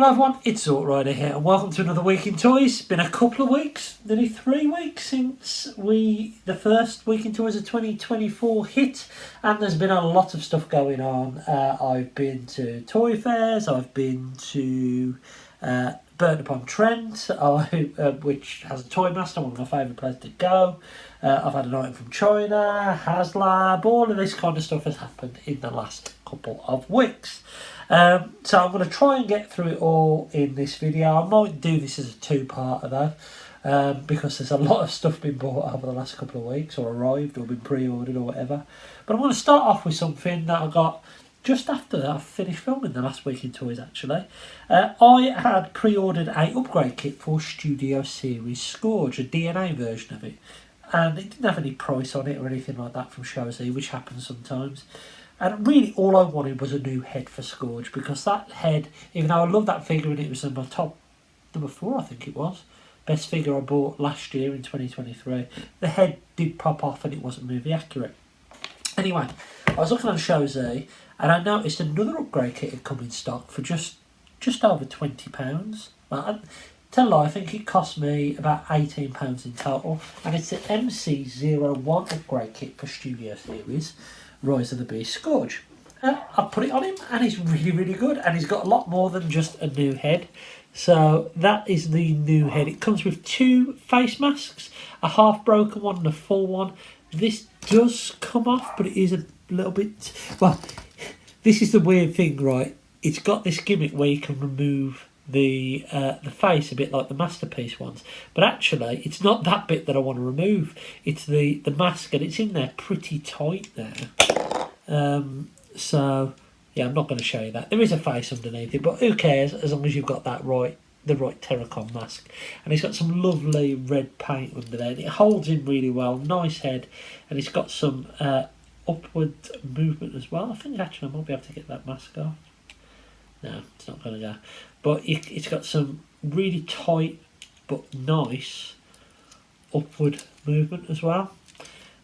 Hello everyone, it's Rider here and welcome to another week in toys. It's been a couple of weeks, nearly 3 weeks since the first week in toys of 2024 hit, and there's been a lot of stuff going on. I've been to toy fairs, I've been to Berton-upon-Trent, which has a toy master, one of my favourite places to go. I've had an item from China, HasLab, all of this kind of stuff has happened in the last couple of weeks. So I'm going to try and get through it all in this video. I might do this as a two-parter though, because there's a lot of stuff been bought over the last couple of weeks, or arrived, or been pre-ordered, or whatever. But I'm going to start off with something that I got just after I finished filming the last week in toys, actually. I had pre-ordered a upgrade kit for Studio Series Scourge, a DNA version of it. And it didn't have any price on it or anything like that from Show Z, which happens sometimes. And really all I wanted was a new head for Scourge, because that head, even though I love that figure and it was in my top number 4, I think it was, best figure I bought last year in 2023, the head did pop off and it wasn't movie accurate. Anyway, I was looking on Show Z and I noticed another upgrade kit had come in stock for just over £20. Well, tell a lie, I think it cost me about £18 in total, and it's the MC01 upgrade kit for Studio Series Rise of the Beast Scourge. I put it on him and he's really good, and he's got a lot more than just a new head. So that is the new head. It comes with 2 face masks, a half broken one and a full one. This does come off, but it is a little bit, well, this is the weird thing, right? It's got this gimmick where you can remove the face a bit like the Masterpiece ones, but actually it's not that bit that I want to remove. It's the mask, and it's in there pretty tight there. So yeah, I'm not going to show you that. There is a face underneath it, but who cares as long as you've got that the right Terracon mask. And it's got some lovely red paint under there. It holds in really well, nice head, and it's got some upward movement as well. I think actually I might be able to get that mask off. No, it's not going to go. But it's got some really tight but nice upward movement as well.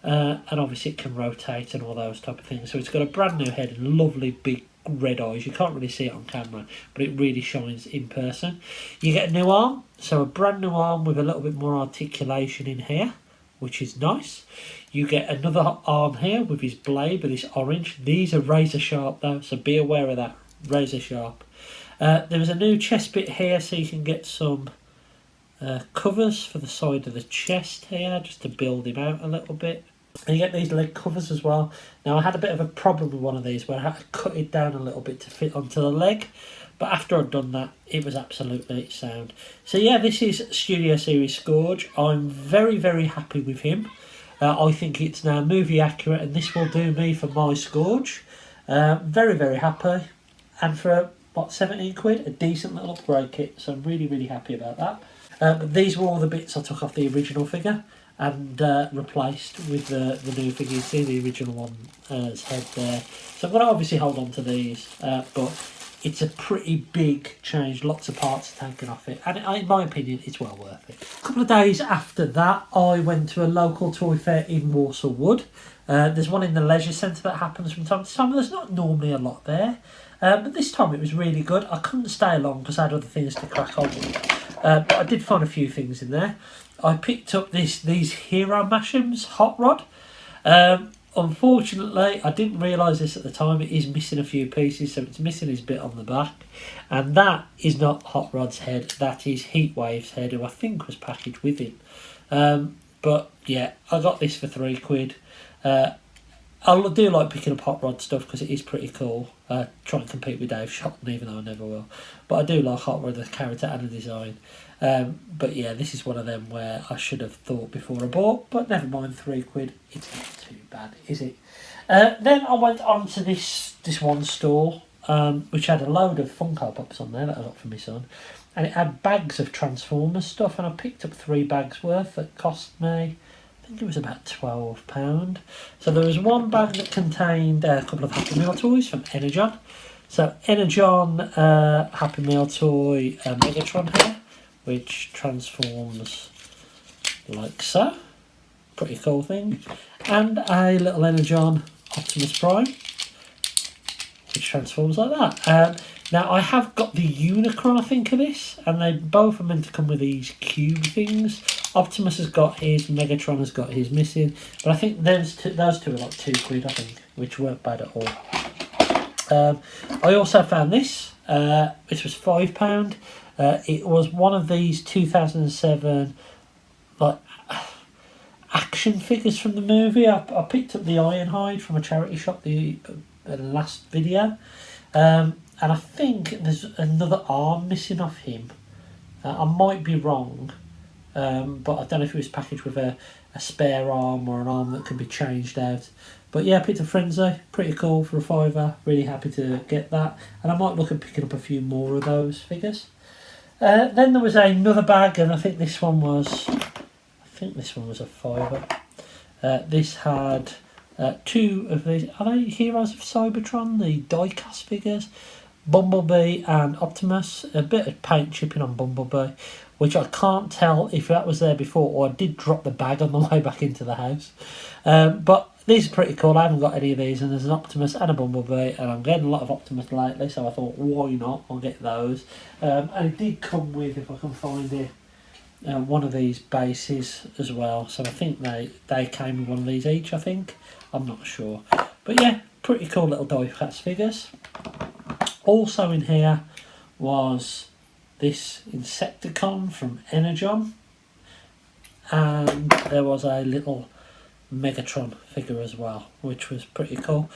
And obviously it can rotate and all those type of things. So it's got a brand new head and lovely big red eyes. You can't really see it on camera, but it really shines in person. You get a new arm, so a brand new arm with a little bit more articulation in here, which is nice. You get another arm here with his blade, but it's orange. These are razor sharp though, so be aware of that. Razor sharp. There is a new chest bit here, so you can get some covers for the side of the chest here, just to build him out a little bit. And you get these leg covers as well. Now I had a bit of a problem with one of these where I had to cut it down a little bit to fit onto the leg, but after I'd done that it was absolutely sound. So yeah, this is Studio Series Scourge. I'm very happy with him. I think it's now movie accurate, and this will do me for my Scourge. Very happy. And for, what, 17 quid? A decent little upgrade kit, so I'm really happy about that. But these were all the bits I took off the original figure and replaced with the new figure. You see the original one's head there. So I'm going to obviously hold on to these, but it's a pretty big change, lots of parts taken off it, and in my opinion it's well worth it. A couple of days after that I went to a local toy fair in Warsaw Wood. There's one in the leisure centre that happens from time to time. There's not normally a lot there. But this time it was really good. I couldn't stay long because I had other things to crack on with. But I did find a few things in there. I picked up these Hero Mashems Hot Rod. Unfortunately, I didn't realise this at the time. It is missing a few pieces, so it's missing his bit on the back. And that is not Hot Rod's head. That is Heatwave's head, who I think was packaged with him. But yeah, I got this for £3. I do like picking up Hot Rod stuff because it is pretty cool. Try and compete with Dave Shotton, even though I never will. But I do like Hot Rod, the character and the design. But yeah, this is one of them where I should have thought before I bought. But never mind, £3. It's not too bad, is it? Then I went on to this one store, which had a load of Funko Pops on there that I got for my son. And it had bags of Transformers stuff, and I picked up 3 bags worth that cost me, I think it was about £12. So there was one bag that contained a couple of Happy Meal toys from Energon. So Energon Happy Meal toy Megatron here, which transforms like so. Pretty cool thing. And a little Energon Optimus Prime. which transforms like that. Now, I have got the Unicron, I think, of this, and they both are meant to come with these cube things. Optimus has got his, Megatron has got his missing, but I think those two are like £2, I think, which weren't bad at all. I also found this. This was £5. It was one of these 2007 like action figures from the movie. I picked up the Ironhide from a charity shop the last video, and I think there's another arm missing off him. I might be wrong, but I don't know if it was packaged with a spare arm or an arm that can be changed out. But yeah, I picked up Frenzy, pretty cool for a £5. Really happy to get that, and I might look at picking up a few more of those figures. Then there was another bag, and I think this one was a £5. This had two of these. Are they Heroes of Cybertron? The die-cast figures, Bumblebee and Optimus. A bit of paint chipping on Bumblebee, which I can't tell if that was there before or I did drop the bag on the way back into the house. But these are pretty cool. I haven't got any of these, and there's an Optimus and a Bumblebee, and I'm getting a lot of Optimus lately, so I thought, why not? I'll get those. And it did come with, if I can find it, one of these bases as well. So I think they came with one of these each, I think. I'm not sure. But yeah, pretty cool little die-cast figures. Also in here was this Insecticon from Energon. And there was a little Megatron figure as well, which was pretty cool.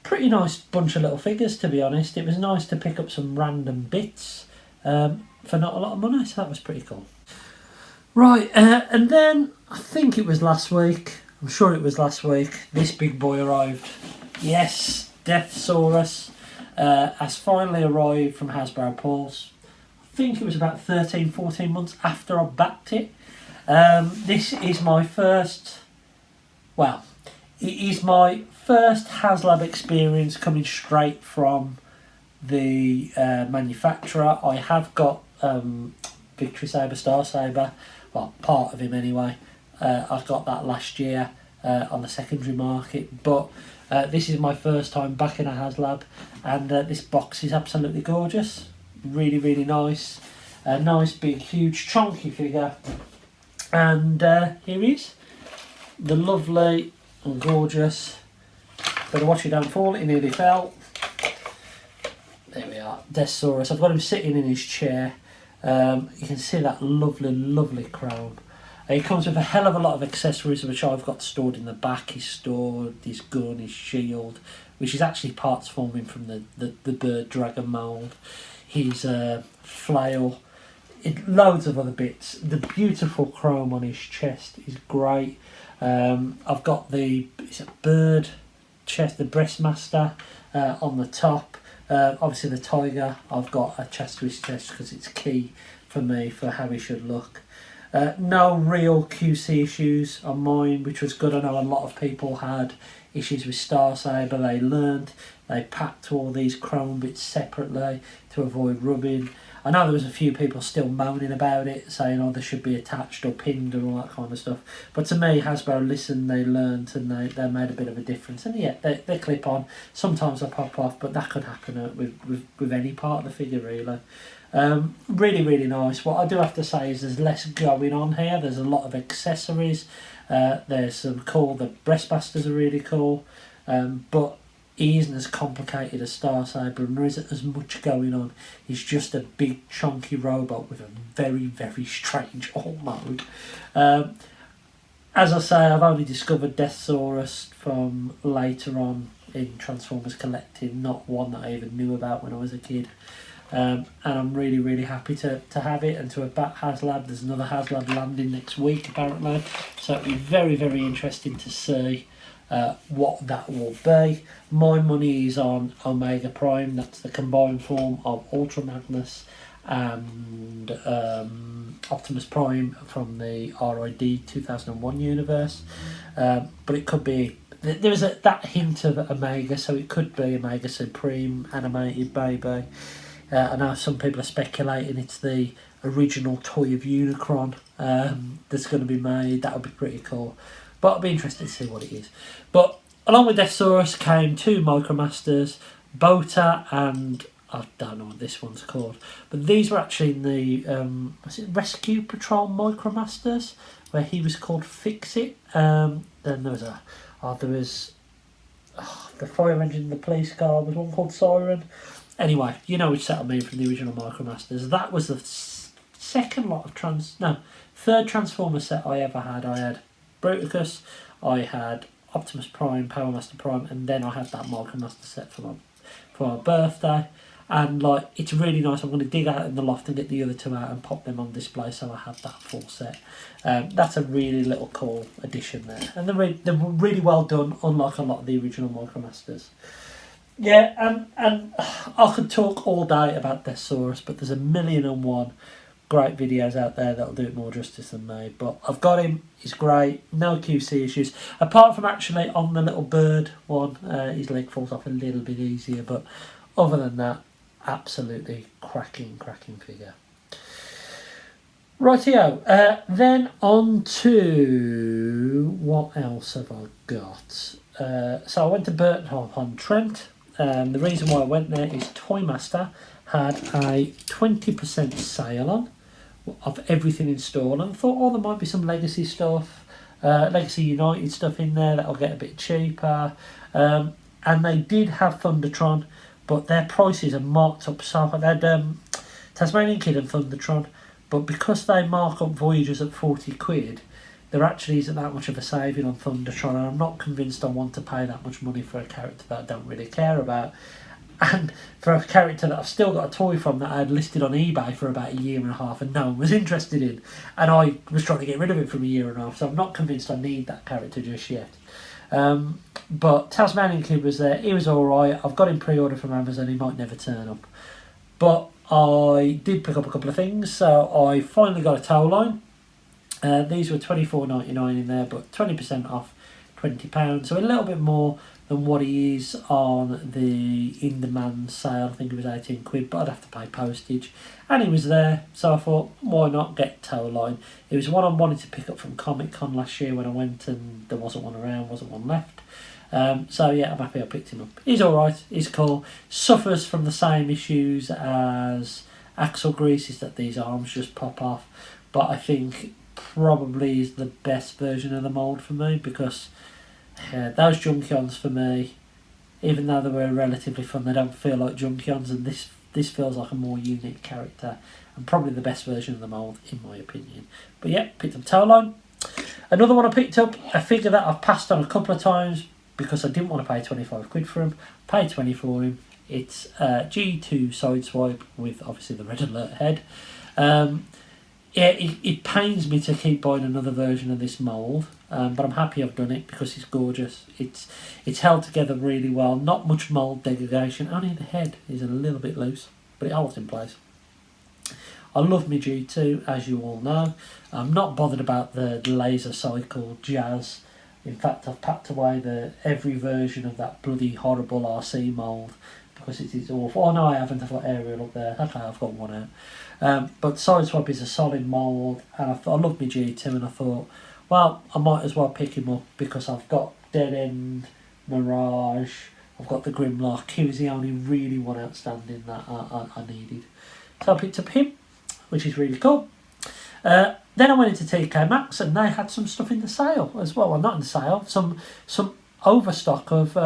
Pretty nice bunch of little figures, to be honest. It was nice to pick up some random bits for not a lot of money, so that was pretty cool. Right, and then I think it was last week, I'm sure it was last week, this big boy arrived. Yes, Deathsaurus has finally arrived from Hasbro Pulse. I think it was about 13-14 months after I backed it. This is my first, well, it is my first HasLab experience coming straight from the manufacturer. I have got Victory Saber, Star Saber, well, part of him anyway. I got that last year on the secondary market, but this is my first time back in a HasLab, and this box is absolutely gorgeous. Really, really nice. A nice, big, huge, chunky figure. And here he is, the lovely and gorgeous, better watch it don't fall, he nearly fell. There we are, Deathsaurus. I've got him sitting in his chair. You can see that lovely, lovely chrome. He comes with a hell of a lot of accessories, which I've got stored in the back. He's stored his gun, his shield, which is actually parts forming from the bird dragon mould. His flail, loads of other bits. The beautiful chrome on his chest is great. I've got the bird chest, the breastmaster on the top. Obviously the tiger, I've got attached to his chest because it's key for me for how he should look. No real QC issues on mine, which was good. I know a lot of people had issues with Star Saber. They packed all these chrome bits separately to avoid rubbing. I know there was a few people still moaning about it, saying, oh, they should be attached or pinned and all that kind of stuff. But to me, Hasbro listened, they learned, and they made a bit of a difference. And yeah, they clip on. Sometimes they pop off, but that could happen with any part of the figure, really. Really, really nice. What I do have to say is there's less going on here. There's a lot of accessories. There's some cool, the breastbusters are really cool. But he isn't as complicated as Star Saber, and there isn't as much going on. He's just a big chunky robot with a very, very strange alt mode. As I say, I've only discovered Deathsaurus from later on in Transformers Collecting, not one that I even knew about when I was a kid. And I'm really, really happy to have it and to have back HasLab. There's another HasLab landing next week apparently, so it'll be very, very interesting to see what that will be. My money is on Omega Prime. That's the combined form of Ultra Magnus and Optimus Prime from the RID 2001 universe. But it could be, there was that hint of Omega, so it could be Omega Supreme animated baby. I know some people are speculating it's the original toy of Unicron that's going to be made. That would be pretty cool. But I'll be interested to see what it is. But along with Deathsaurus came two Micromasters, Boater and I don't know what this one's called, but these were actually in the was it Rescue Patrol Micromasters, where he was called Fix It. Then there was the fire engine, the police car, was one called Siren. Anyway, you know which set I mean from the original Micromasters. That was the third Transformer set I ever had. I had Bruticus, I had Optimus Prime, Power Master Prime, and then I had that Micromaster set for my birthday. And like, it's really nice. I'm going to dig out in the loft and get the other two out and pop them on display, so I have that full set. That's a really little cool addition there, and they're really well done, unlike a lot of the original Micromasters. Yeah, and I could talk all day about Thesaurus, but there's 1,000,001 great videos out there that'll do it more justice than me. But I've got him. He's great. No QC issues, apart from actually on the little bird one, his leg falls off a little bit easier. But other than that, absolutely cracking figure. Rightio. Then on to what else have I got? So I went to Berton on Trent. The reason why I went there is Toy Master had a 20% sale on of everything in store, and I thought, oh, there might be some Legacy stuff, Legacy United stuff in there that'll get a bit cheaper. And they did have Thundertron, but their prices are marked up. So they had Tasmanian Kid and Thundertron, but because they mark up Voyagers at 40 quid, there actually isn't that much of a saving on Thundertron, and I'm not convinced I want to pay that much money for a character that I don't really care about. And for a character that I've still got a toy from that I had listed on eBay for about 1.5 years and no one was interested in, and I was trying to get rid of it for 1.5 years, so I'm not convinced I need that character just yet. But Tasmanian Kid was there. He was alright. I've got him pre-ordered from Amazon. He might never turn up. But I did pick up a couple of things. So I finally got a tow line. These were $24.99 in there, but 20% off, £20. So a little bit more than what he is on the in-demand sale. I think it was 18 quid, but I'd have to pay postage. And he was there, so I thought, why not get tow line? It was one I wanted to pick up from Comic Con last year when I went, and there wasn't one around, wasn't one left. So yeah, I'm happy I picked him up. He's alright, he's cool. Suffers from the same issues as Axle Grease, is that these arms just pop off. But I think probably is the best version of the mould for me, because those Junkions for me, even though they were relatively fun, they don't feel like Junkions, and this feels like a more unique character, and probably the best version of the mould in my opinion. But yeah, picked up Towline. Another one I picked up, a figure that I've passed on a couple of times because I didn't want to pay 25 quid for him. Paid 20 for him. It's G2 Sideswipe with obviously the red alert head. Yeah, it pains me to keep buying another version of this mould, but I'm happy I've done it because it's gorgeous. It's held together really well. Not much mould degradation. Only the head is a little bit loose, but it holds in place. I love my G2, as you all know. I'm not bothered about the laser cycle jazz. In fact, I've packed away every version of that bloody horrible RC mould because it is awful. Oh no, I haven't. I've got Ariel up there. Okay, I've got one out. But Sideswipe is a solid mould, and I love my G2, and I thought, well, I might as well pick him up because I've got Dead End, Mirage, I've got the Grimlock. He was the only really one outstanding that I needed. So I picked up him, which is really cool. Then I went into TK Maxx, and they had some stuff in the sale as well. Well, not in the sale, some overstock of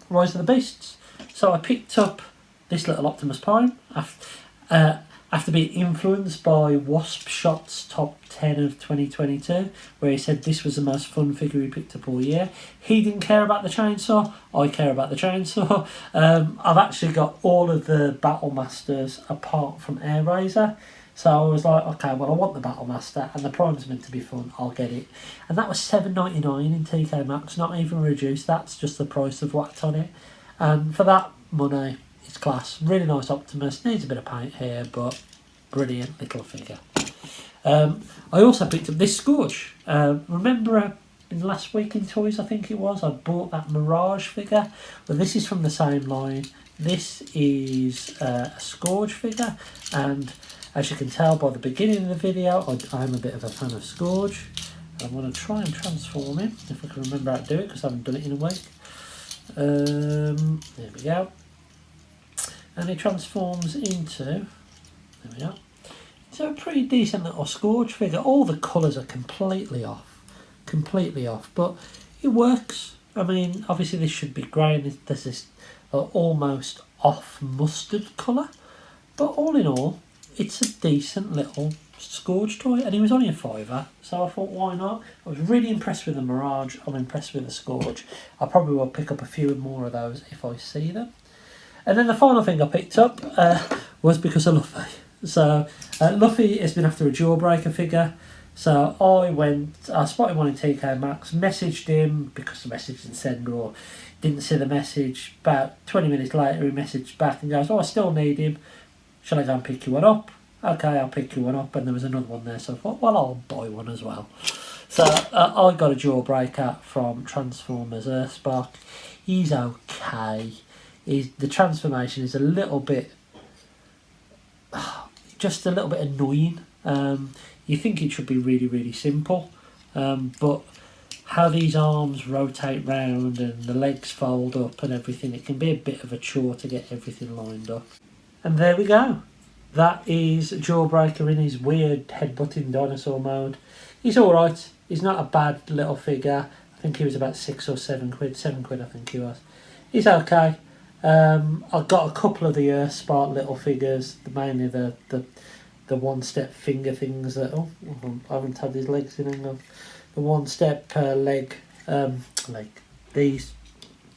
Rise of the Beasts. So I picked up this little Optimus Prime after being influenced by Wasp Shot's top 10 of 2022, where he said this was the most fun figure he picked up all year. He didn't care about the chainsaw. I care about the chainsaw. I've actually got all of the Battle Masters apart from Air Razor. So I was like, okay, well, I want the Battle Master, and the Prime's meant to be fun, I'll get it. And that was $7.99 in TK Maxx, not even reduced. That's just the price of what's on it. And for that money, it's class. Really nice Optimus. Needs a bit of paint here, but brilliant little figure. I also picked up this Scourge. Remember in last week in Toys, I think it was, I bought that Mirage figure. But this is from the same line. This is a Scourge figure, and as you can tell by the beginning of the video, I'm a bit of a fan of Scourge. I'm going to try and transform him, if I can remember how to do it, because I haven't done it in a week. There we go. and it transforms into, there we are, so a pretty decent little Scourge figure. All the colours are completely off, but it works. I mean, obviously this should be grey, and there's this almost off mustard colour, but all in all, it's a decent little Scourge toy, and he was only a £5, so I thought, why not? I was really impressed with the Mirage. I'm impressed with the Scourge. I probably will pick up a few more of those if I see them. And then the final thing I picked up was because of Luffy. So Luffy has been after a Jawbreaker figure. So I spotted one in TK Maxx, messaged him because the message didn't send or didn't see the message. About 20 minutes later, he messaged back and goes, "Oh, I still need him. Shall I go and pick you one up?" "Okay, I'll pick you one up." And there was another one there, so I thought, well, I'll buy one as well. So I got a Jawbreaker from Transformers Earthspark. He's okay. The transformation is a little bit, just a little bit annoying. You think it should be really, really simple, but how these arms rotate round and the legs fold up and everything, it can be a bit of a chore to get everything lined up. And there we go. That is Jawbreaker in his weird headbutting dinosaur mode. He's alright. He's not a bad little figure. I think he was about £6 or £7. £7 I think he was. He's okay. I've got a couple of the Earthspark little figures, mainly the one-step finger things that, I haven't had his legs in them. The one-step leg, these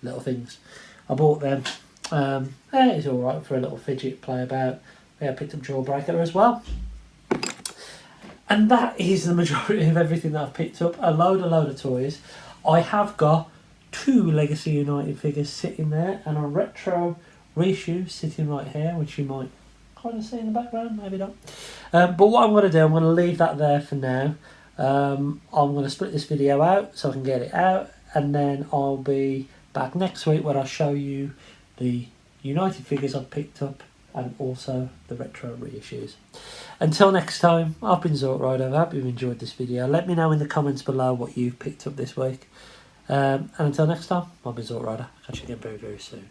little things. I bought them. It's alright for a little fidget play about. I picked up Jawbreaker as well. And that is the majority of everything that I've picked up. A load of toys. I have got 2 Legacy United figures sitting there, and a retro reissue sitting right here, which you might kind of see in the background, maybe not. But what I'm going to do, I'm going to leave that there for now. I'm going to split this video out so I can get it out, and then I'll be back next week where I'll show you the United figures I've picked up and also the retro reissues. Until next time, I've been Zortrider. I hope you've enjoyed this video. Let me know in the comments below what you've picked up this week. And until next time, I've been Zortrider. Catch you again very, very soon.